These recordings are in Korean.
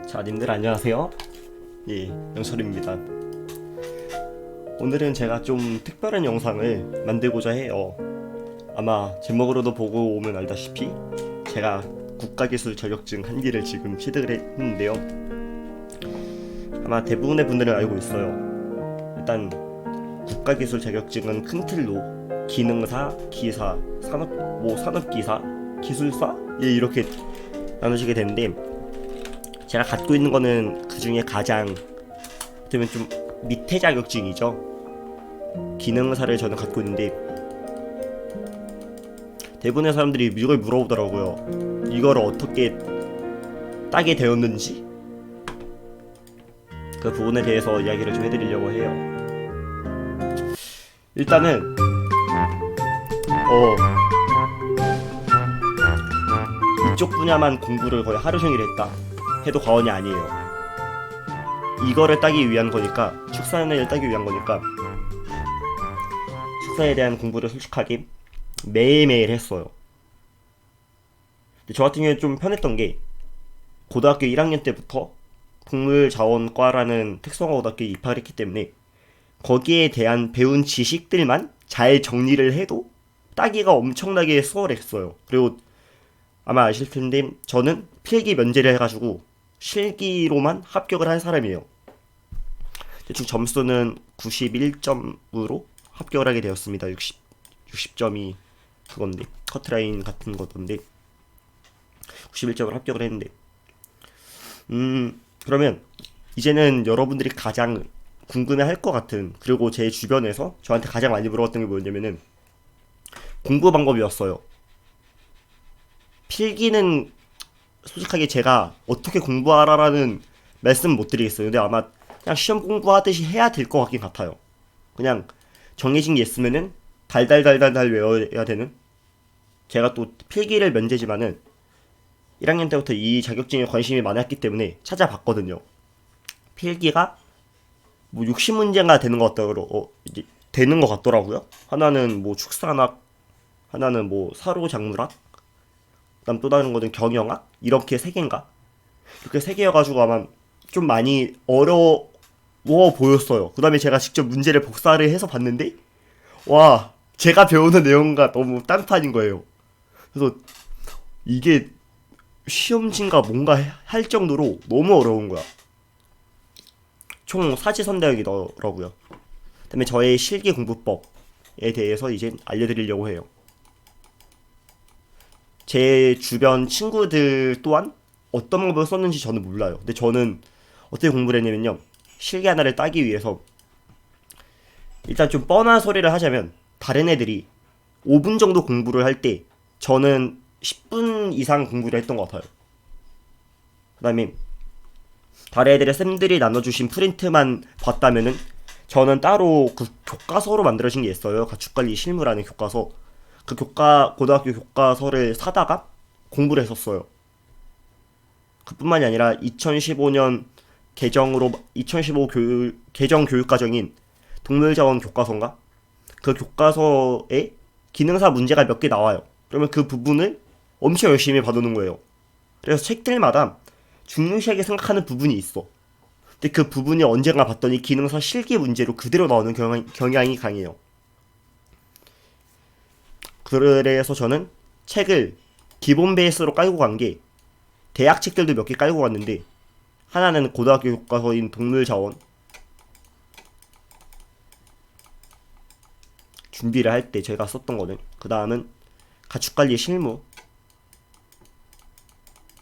자, 님들 안녕하세요. 예, 영철입니다. 오늘은 제가 좀 특별한 영상을 만들고자 해요. 아마 제목으로도 보고 오면 알다시피 제가 국가기술 자격증 한 개를 지금 취득을 했는데요. 아마 대부분의 분들은 알고 있어요. 일단 국가기술 자격증은 큰 틀로 기능사, 기사, 산업기사, 기술사? 예, 이렇게 나누시게 되는데, 제가 갖고 있는 거는 그 중에 가장 어쩌면 좀 밑에 자격증이죠. 기능사를 저는 갖고 있는데, 대부분의 사람들이 이걸 물어보더라고요. 이걸 어떻게 따게 되었는지, 그 부분에 대해서 이야기를 좀 해드리려고 해요. 일단은 이쪽 분야만 공부를 거의 하루 종일 했다 해도 과언이 아니에요. 이거를 따기 위한 거니까, 축산을 따기 위한 거니까 축산에 대한 공부를 솔직하게 매일매일 했어요. 근데 저 같은 경우는 좀 편했던 게, 고등학교 1학년 때부터 동물자원과라는 특성화 고등학교에 입학을 했기 때문에 거기에 대한 배운 지식들만 잘 정리를 해도 따기가 엄청나게 수월했어요. 그리고 아마 아실 텐데, 저는 필기 면제를 해가지고 실기로만 합격을 한 사람이에요. 대충 점수는 91점으로 합격을 하게 되었습니다. 60점이 그건데, 커트라인 같은 거던데 91점으로 합격을 했는데, 그러면 이제는 여러분들이 가장 궁금해할 것 같은, 그리고 제 주변에서 저한테 가장 많이 물어봤던 게 뭐였냐면은 공부 방법이었어요. 필기는 솔직하게 제가 어떻게 공부하라라는 말씀 못 드리겠어요. 근데 아마 그냥 시험 공부하듯이 해야 될 것 같긴 같아요. 그냥 정해진 게 있으면은 달달달달달 외워야 되는. 제가 또 필기를 면제지만은 1학년 때부터 이 자격증에 관심이 많았기 때문에 찾아봤거든요. 필기가 뭐 60문제가 되는 것 같더라고요. 하나는 뭐 축산학, 하나는 뭐 사료작물학, 그다음 또 다른 거는 경영학, 이렇게 세 개인가? 이렇게 세 개여가지고 아마 좀 많이 어려워 보였어요. 그다음에 제가 직접 문제를 복사를 해서 봤는데, 와, 제가 배우는 내용과 너무 딴판인 거예요. 그래서 이게 시험진가 뭔가 할 정도로 너무 어려운 거야. 총 사지선다역이더라고요. 그다음에 저의 실기 공부법에 대해서 이제 알려드리려고 해요. 제 주변 친구들 또한 어떤 방법을 썼는지 저는 몰라요. 근데 저는 어떻게 공부를 했냐면요, 실기 하나를 따기 위해서, 일단 좀 뻔한 소리를 하자면, 다른 애들이 5분 정도 공부를 할 때 저는 10분 이상 공부를 했던 것 같아요. 그 다음에 다른 애들의 쌤들이 나눠주신 프린트만 봤다면은, 저는 따로 그 교과서로 만들어진 게 있어요. 가축관리 실무라는 교과서. 그 고등학교 교과서를 사다가 공부를 했었어요. 그뿐만이 아니라 2015년 2015 개정 교육과정인 동물자원 교과서인가? 그 교과서에 기능사 문제가 몇 개 나와요. 그러면 그 부분을 엄청 열심히 봐두는 거예요. 그래서 책들마다 중요시하게 생각하는 부분이 있어. 근데 그 부분이 언젠가 봤더니 기능사 실기 문제로 그대로 나오는 경향이 강해요. 그래서 저는 책을 기본 베이스로 깔고 간 게, 대학 책들도 몇 개 깔고 갔는데, 하나는 고등학교 교과서인 동물자원, 준비를 할 때 제가 썼던 거는, 그 다음은 가축관리 실무,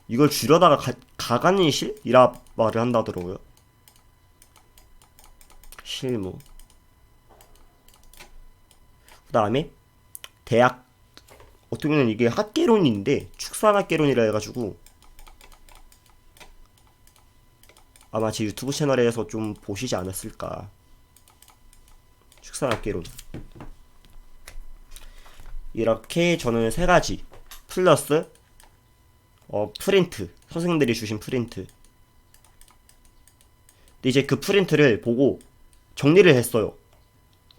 이걸 줄여다가 가관실이라 말을 한다더라고요. 실무. 그 다음에 대학, 어떻게 보면 이게 학개론인데 축산학개론이라 해가지고 아마 제 유튜브 채널에서 좀 보시지 않았을까. 축산학개론. 이렇게 저는 세 가지 플러스 프린트, 선생님들이 주신 프린트. 근데 이제 그 프린트를 보고 정리를 했어요.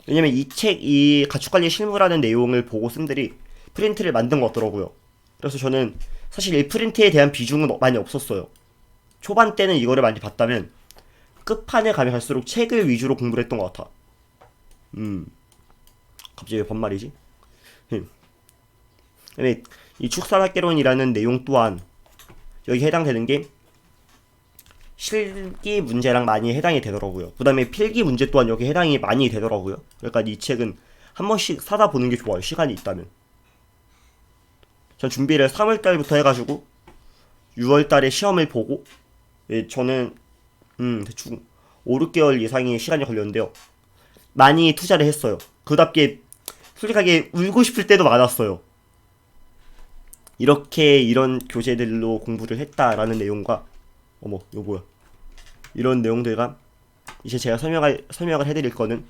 왜냐면 이 가축관리 실무라는 내용을 보고 쌤들이 프린트를 만든 것 같더라고요. 그래서 저는 사실 이 프린트에 대한 비중은 많이 없었어요. 초반 때는 이거를 많이 봤다면 끝판에 가면 갈수록 책을 위주로 공부를 했던 것 같아. 갑자기 왜 반말이지? 그다음에 이 축산학개론이라는 내용 또한 여기 해당되는 게 실기 문제랑 많이 해당이 되더라고요. 그 다음에 필기 문제 또한 여기 해당이 많이 되더라고요. 그러니까 이 책은 한 번씩 사다 보는 게 좋아요. 시간이 있다면. 전 준비를 3월달부터 해가지고 6월달에 시험을 보고, 예, 저는 대충 5, 6개월 이상의 시간이 걸렸는데요. 많이 투자를 했어요. 그답게 솔직하게 울고 싶을 때도 많았어요. 이렇게 이런 교재들로 공부를 했다라는 내용과, 어머 이거 뭐야, 이런 내용들과 이제 제가 설명을 해드릴 거는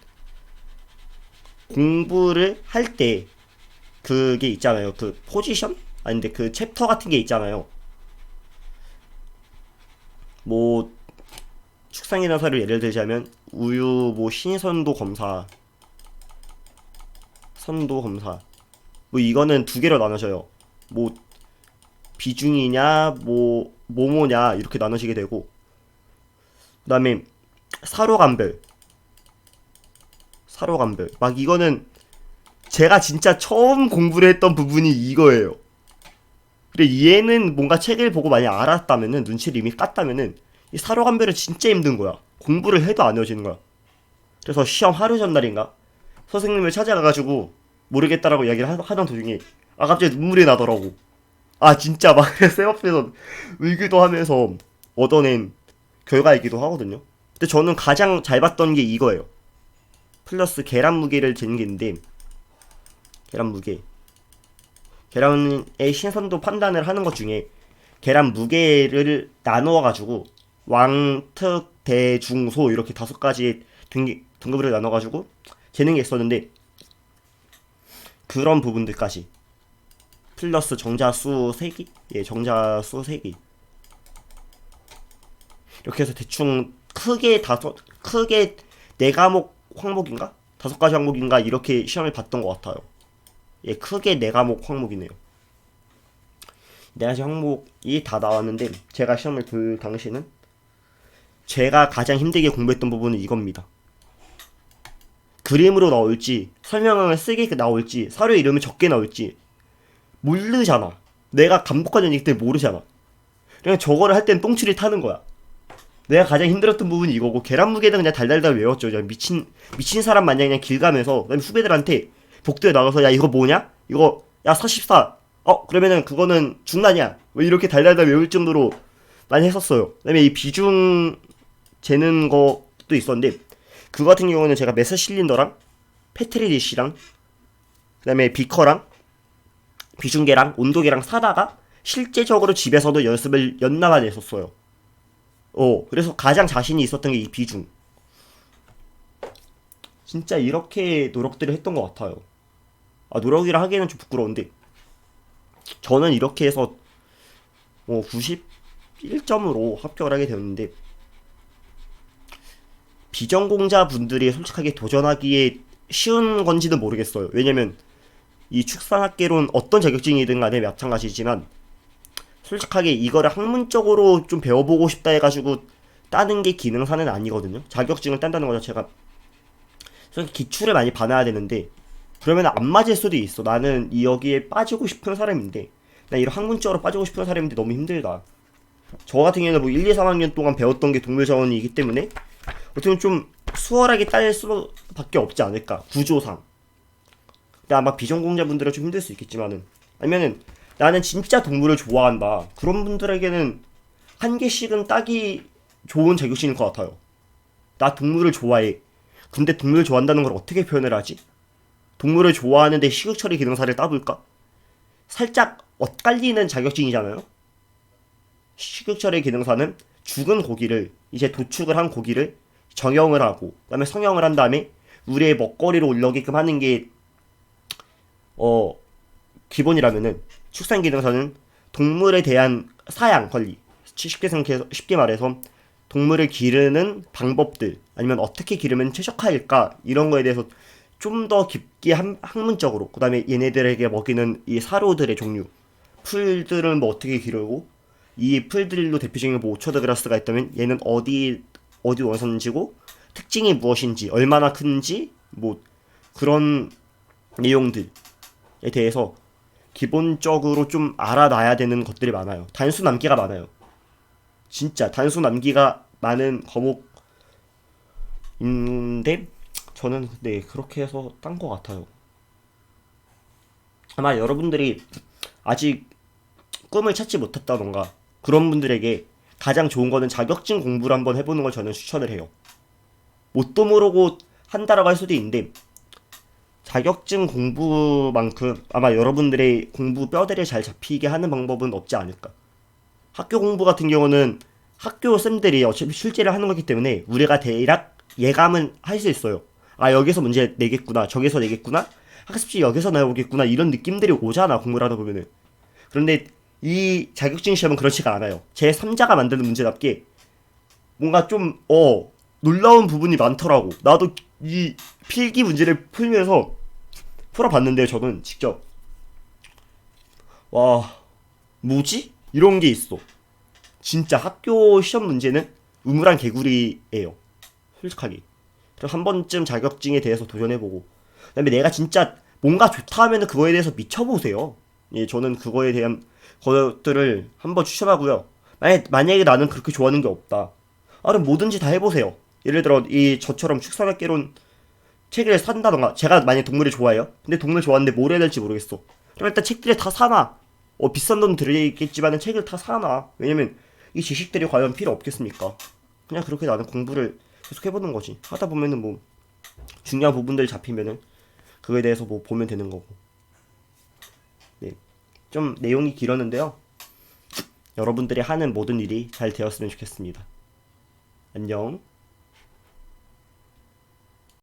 공부를 할 때 그게 있잖아요. 그 포지션? 아닌데 그 챕터 같은 게 있잖아요. 뭐 축산기능사를 예를 들자면 우유 뭐 신선도 검사, 선도 검사, 뭐 이거는 두 개로 나눠져요. 뭐 비중이냐 뭐 뭐뭐냐 이렇게 나눠지게 되고, 그 다음에 사료감별 막 이거는 제가 진짜 처음 공부를 했던 부분이 이거예요. 근데 얘는 뭔가 책을 보고 많이 알았다면은, 눈치를 이미 깠다면은 이 사료감별은 진짜 힘든 거야. 공부를 해도 안 외워지는 거야. 그래서 시험 하루 전날인가 선생님을 찾아가가지고 모르겠다라고 이야기를 하던 도중에 갑자기 눈물이 나더라고. 진짜 막 쌤 앞에서 울기도 하면서 얻어낸 결과이기도 하거든요. 근데 저는 가장 잘 봤던 게 이거예요. 플러스 계란 무게를 재는 게 있는데, 계란의 신선도 판단을 하는 것 중에 계란 무게를 나누어가지고 왕, 특, 대, 중, 소 이렇게 5가지 등급으로 나눠가지고 재는 게 있었는데, 그런 부분들까지 플러스 정자수 3개? 예, 정자수 3개. 이렇게 해서 대충 크게 4과목 항목인가? 5가지 항목인가? 이렇게 시험을 봤던 것 같아요. 예, 크게 4과목 항목이네요. 4가지 항목이 다 나왔는데, 제가 시험을 볼 당시는 제가 가장 힘들게 공부했던 부분은 이겁니다. 그림으로 나올지, 설명을 쓰게 나올지, 사료 이름을 적게 나올지 모르잖아. 내가 감독관이 아니기 때문에 모르잖아. 그냥 저거를 할 땐 똥줄이 타는 거야. 내가 가장 힘들었던 부분이 이거고, 계란 무게는 그냥 달달달 외웠죠. 그냥 미친 사람 마냥 그냥 길 가면서, 그다음에 후배들한테 복도에 나가서 야 이거 뭐냐? 이거 야 44. 그러면은 그거는 중란이야. 뭐 이렇게 달달달 외울 정도로 많이 했었어요. 그다음에 이 비중 재는 것도 있었는데, 그거 같은 경우는 제가 메스 실린더랑 페트리 디시랑 그다음에 비커랑 비중계랑 온도계랑 사다가 실제적으로 집에서도 연습을 연나가 냈었어요. 그래서 가장 자신이 있었던 게 이 비중. 진짜 이렇게 노력들을 했던 것 같아요. 노력이라 하기에는 좀 부끄러운데, 저는 이렇게 해서 91점으로 합격을 하게 되었는데, 비전공자 분들이 솔직하게 도전하기에 쉬운 건지는 모르겠어요. 왜냐면 이 축산학개론 어떤 자격증이든 간에 마찬가지지만, 솔직하게 이거를 학문적으로 좀 배워보고 싶다 해가지고 따는 게 기능사는 아니거든요. 자격증을 딴다는 거 자체가 솔직히 기출을 많이 봐놔야 되는데, 그러면 안 맞을 수도 있어. 나는 여기에 빠지고 싶은 사람인데, 나 이런 학문적으로 빠지고 싶은 사람인데 너무 힘들다. 저 같은 경우는 뭐 1, 2, 3학년 동안 배웠던 게 동물자원이기 때문에 어떻게 보면 좀 수월하게 딸 수밖에 없지 않을까, 구조상. 근데 아마 비전공자분들은 좀 힘들 수 있겠지만은, 아니면은 나는 진짜 동물을 좋아한다, 그런 분들에게는 한 개씩은 따기 좋은 자격증일 것 같아요. 나 동물을 좋아해. 근데 동물을 좋아한다는 걸 어떻게 표현을 하지? 동물을 좋아하는데 식육처리 기능사를 따볼까? 살짝 엇갈리는 자격증이잖아요. 식육처리 기능사는 죽은 고기를, 이제 도축을 한 고기를 정형을 하고 그다음에 성형을 한 다음에 우리의 먹거리로 올라오게끔 하는 게 기본이라면은, 축산기능사는 동물에 대한 사양 관리, 쉽게 말해서 동물을 기르는 방법들, 아니면 어떻게 기르면 최적화일까, 이런 거에 대해서 좀 더 깊게 학문적으로, 그 다음에 얘네들에게 먹이는 이 사료들의 종류, 풀들은 뭐 어떻게 기르고 이 풀들로 대표적인 뭐 오처드그라스가 있다면 얘는 어디 원산지고 특징이 무엇인지 얼마나 큰지 뭐 그런 내용들에 대해서 기본적으로 좀 알아놔야 되는 것들이 많아요. 단수 남기가 많아요. 진짜 단수 남기가 많은 과목인데 저는 네 그렇게 해서 딴 것 같아요. 아마 여러분들이 아직 꿈을 찾지 못했다던가 그런 분들에게 가장 좋은 거는 자격증 공부를 한번 해보는 걸 저는 추천을 해요. 뭣도 모르고 한다라고 할 수도 있는데 자격증 공부만큼 아마 여러분들의 공부 뼈대를 잘 잡히게 하는 방법은 없지 않을까. 학교 공부 같은 경우는 학교 쌤들이 어차피 출제를 하는 거기 때문에 우리가 대략 예감은 할 수 있어요. 아 여기서 문제 내겠구나 저기서 내겠구나 학습지 여기서 나오겠구나 이런 느낌들이 오잖아 공부를 하다 보면은. 그런데 이 자격증 시험은 그렇지가 않아요. 제 3자가 만드는 문제답게 뭔가 좀 놀라운 부분이 많더라고. 나도 이 필기 문제를 풀면서 풀어봤는데 저는 직접 와 뭐지? 이런 게 있어. 진짜 학교 시험 문제는 우물안 개구리예요. 솔직하게. 그래서 한 번쯤 자격증에 대해서 도전해보고 그다음에 내가 진짜 뭔가 좋다 하면은 그거에 대해서 미쳐보세요. 예, 저는 그거에 대한 것들을 한번 추천하고요. 만약에 나는 그렇게 좋아하는 게 없다. 아, 그럼 뭐든지 다 해보세요. 예를 들어 이 저처럼 축사학개론 책을 산다던가 제가 만약 동물을 좋아해요. 근데 동물 좋아하는데 뭘 해야 될지 모르겠어. 그럼 일단 책들을 다 사놔. 비싼 돈 들겠지만은 책을 다 사놔. 왜냐면 이 지식들이 과연 필요 없겠습니까? 그냥 그렇게 나는 공부를 계속 해보는 거지. 하다 보면은 뭐 중요한 부분들 잡히면은 그거에 대해서 뭐 보면 되는 거고. 네. 좀 내용이 길었는데요. 여러분들이 하는 모든 일이 잘 되었으면 좋겠습니다. 안녕.